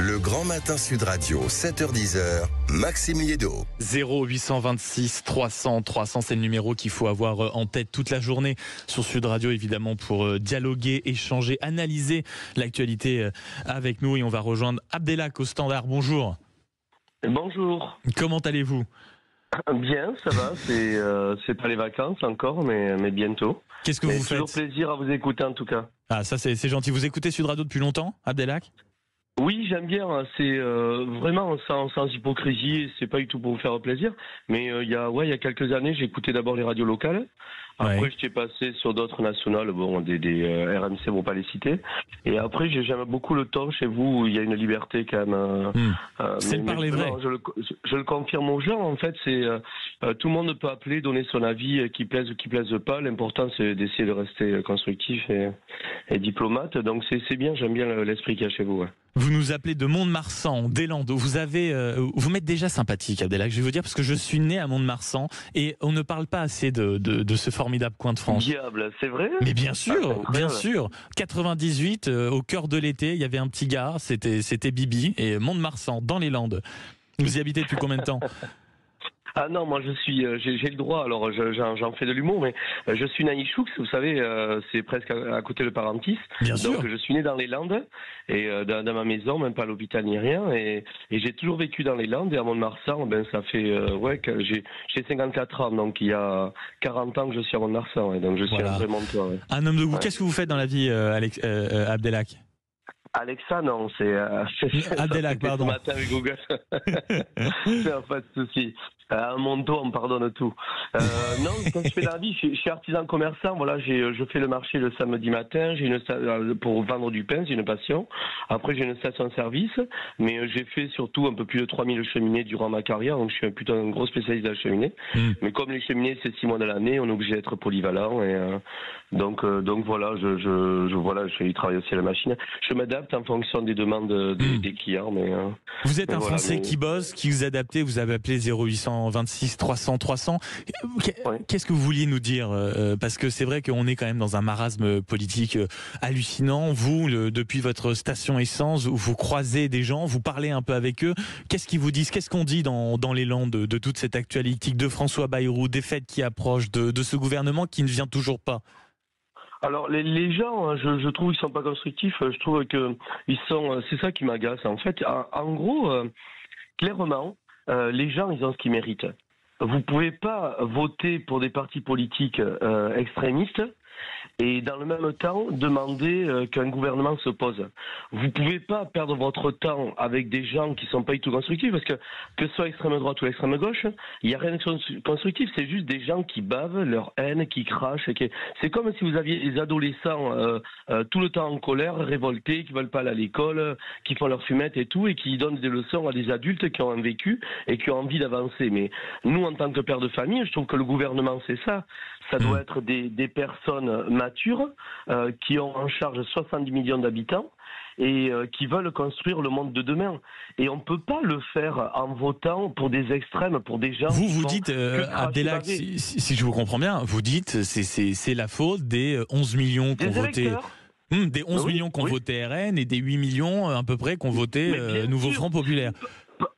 Le Grand Matin Sud Radio, 7h-10h, Maxime Liédo. 0826 300 300, c'est le numéro qu'il faut avoir en tête toute la journée sur Sud Radio, évidemment, pour dialoguer, échanger, analyser l'actualité avec nous. Et on va rejoindre Abdelhak au standard. Bonjour. Bonjour. Comment allez-vous ? Bien, ça va. C'est pas les vacances encore, mais bientôt. Qu'est-ce que vous faites ? Toujours plaisir à vous écouter en tout cas. Ah, ça c'est gentil. Vous écoutez Sud Radio depuis longtemps, Abdelhak ? Oui, j'aime bien. C'est vraiment sans hypocrisie. C'est pas du tout pour vous faire plaisir. Mais il y a quelques années, j'ai écouté d'abord les radios locales. Après, j'étais passé sur d'autres nationales, des RMC, bon pas les citer. Et après, j'aime beaucoup le ton chez vous où il y a une liberté quand même. C'est le parler vrai. Je le confirme aux gens. En fait, c'est tout le monde peut appeler, donner son avis, qui plaise ou qui plaise pas. L'important, c'est d'essayer de rester constructif et diplomate. Donc c'est bien. J'aime bien l'esprit qu'il y a chez vous. Ouais. Vous nous appelez de Mont-de-Marsan, des Landes. Vous m'êtes déjà sympathique, Abdelhak, je vais vous dire, parce que je suis né à Mont-de-Marsan et on ne parle pas assez de ce formidable coin de France. Diable, c'est vrai ? Mais bien sûr, bien sûr. 98, au cœur de l'été, il y avait un petit gars, c'était Bibi, et Mont-de-Marsan, dans les Landes. Vous y habitez depuis combien de temps ? Ah non, moi j'ai le droit, alors j'en fais de l'humour, mais je suis Naïchoux, vous savez, c'est presque à côté de Parentis. Bien donc sûr. Je suis né dans les Landes, et dans ma maison, même pas à l'hôpital ni rien, et j'ai toujours vécu dans les Landes, et à Mont-de-Marsan, ça fait, que j'ai 54 ans, donc il y a 40 ans que je suis à Mont-de-Marsan, ouais, donc je suis un vrai Montois. Ouais. Un homme de goût. Ouais. Qu'est-ce que vous faites dans la vie, Abdelhak ? Alexa, non, c'est Abdelhak, pardon. Ce matin avec Google. Pas de souci. Un Monto, on me pardonne tout. Non, quand je fais dans la vie, je suis artisan commerçant. Voilà, je fais le marché le samedi matin. Pour vendre du pain, c'est une passion. Après, j'ai une station-service, mais j'ai fait surtout un peu plus de 3000 cheminées durant ma carrière. Donc, je suis plutôt un gros spécialiste de la cheminée. Mais comme les cheminées, c'est 6 mois de l'année, on est obligé d'être polyvalent. Et donc voilà, je travaille aussi à la machine. Je m'adapte en fonction des demandes des clients. Mais vous êtes un Français qui bosse, qui vous adaptez. Vous avez appelé 0826 300 300. Qu'est-ce que vous vouliez nous dire ? Parce que c'est vrai qu'on est quand même dans un marasme politique hallucinant. Vous, depuis votre station essence, vous croisez des gens, vous parlez un peu avec eux. Qu'est-ce qu'ils vous disent ? Qu'est-ce qu'on dit dans les Landes de toute cette actualité de François Bayrou, des fêtes qui approchent, de ce gouvernement qui ne vient toujours pas ? Alors les gens, je trouve qu'ils sont pas constructifs. Je trouve que c'est ça qui m'agace. En fait, en gros, clairement, les gens, ils ont ce qu'ils méritent. Vous pouvez pas voter pour des partis politiques extrémistes et dans le même temps demander qu'un gouvernement se pose. Vous pouvez pas perdre votre temps avec des gens qui sont pas du tout constructifs, parce que ce soit l'extrême droite ou l'extrême gauche, il y a rien de constructif, c'est juste des gens qui bavent leur haine, qui crachent. C'est comme si vous aviez des adolescents tout le temps en colère, révoltés, qui veulent pas aller à l'école, qui font leur fumette et tout, et qui donnent des leçons à des adultes qui ont un vécu et qui ont envie d'avancer. Mais nous, en tant que père de famille, je trouve que le gouvernement, c'est ça. Ça doit être des personnes matures qui ont en charge 70 millions d'habitants et qui veulent construire le monde de demain. Et on ne peut pas le faire en votant pour des extrêmes, pour des gens... Vous dites, Abdelhak, si je vous comprends bien, vous dites c'est la faute des 11 millions qui ont voté... Des 11 millions qui ont voté RN et des 8 millions à peu près qui ont voté Nouveau Front Populaire.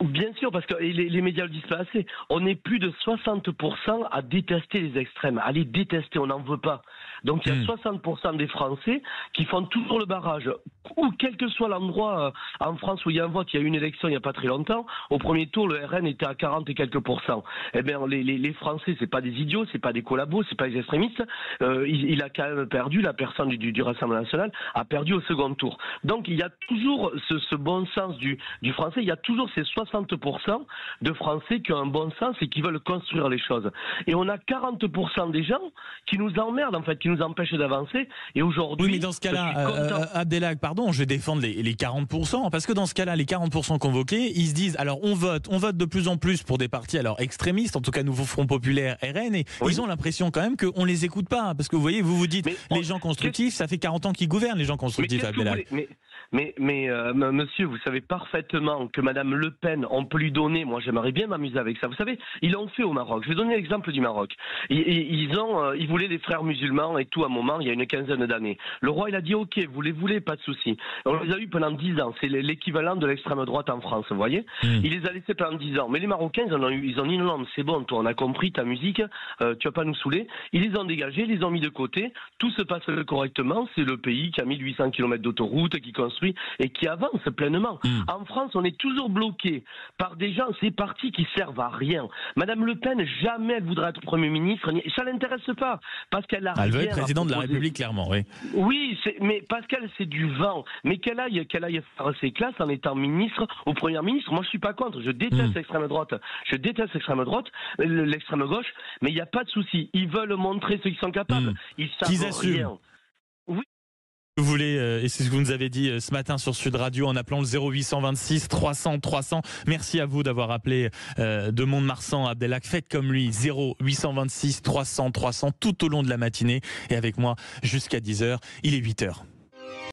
Bien sûr, parce que les médias le disent pas assez. On est plus de 60% à détester les extrêmes, à les détester, on n'en veut pas. Donc il y a 60% des Français qui font toujours le barrage. Ou quel que soit l'endroit en France où il y a un vote, il y a eu une élection il n'y a pas très longtemps, au premier tour le RN était à 40 et quelques pourcents. Eh bien les Français, c'est pas des idiots, c'est pas des collabos, c'est pas des extrémistes. Il a quand même perdu, la personne du Rassemblement national a perdu au second tour. Donc il y a toujours ce bon sens du Français, il y a toujours ces 60% de Français qui ont un bon sens et qui veulent construire les choses. Et on a 40% des gens qui nous emmerdent, en fait, qui nous empêchent d'avancer. Et aujourd'hui... Oui, mais dans ce cas-là, Abdelhak, pardon, je vais défendre les 40%, parce que dans ce cas-là, les 40% convoqués, ils se disent, alors on vote de plus en plus pour des partis alors extrémistes, en tout cas Nouveau Front Populaire, RN, et ils ont l'impression quand même qu'on les écoute pas, parce que vous voyez, vous dites, les gens constructifs, ça fait 40 ans qu'ils gouvernent, les gens constructifs, Abdelhak. monsieur, vous savez parfaitement que Madame Le Pen, on peut lui donner, moi j'aimerais bien m'amuser avec ça. Vous savez, ils l'ont fait au Maroc. Je vais donner l'exemple du Maroc. Ils voulaient les frères musulmans et tout à un moment, il y a une quinzaine d'années. Le roi, il a dit ok, vous les voulez, pas de souci. On les a eu pendant 10 ans. C'est l'équivalent de l'extrême droite en France, vous voyez. Il les a laissés pendant 10 ans. Mais les Marocains, ils ont dit non, c'est bon, toi, on a compris ta musique, tu vas pas nous saouler. Ils les ont dégagés, ils les ont mis de côté. Tout se passe correctement. C'est le pays qui a 1800 km d'autoroute, qui construit et qui avance pleinement. En France, on est toujours bloqué par des gens, ces partis qui servent à rien. Madame Le Pen, jamais elle voudra être Premier ministre. Ça l'intéresse pas. Parce qu'elle a Elle veut rien être présidente de la République, clairement, oui. Oui, mais Pascal, c'est du vent. Mais qu'elle aille faire ses classes en étant ministre ou Premier ministre. Moi, je suis pas contre. Je déteste l'extrême droite. Je déteste l'extrême droite, l'extrême gauche. Mais il n'y a pas de souci. Ils veulent montrer ce qu'ils sont capables. Ils savent rien. Oui. Vous voulez, et c'est ce que vous nous avez dit ce matin sur Sud Radio en appelant le 0826 300 300. Merci à vous d'avoir appelé de Mont-de-Marsan, Abdelhak. Faites comme lui, 0826 300 300 tout au long de la matinée et avec moi jusqu'à 10h. Il est 8h.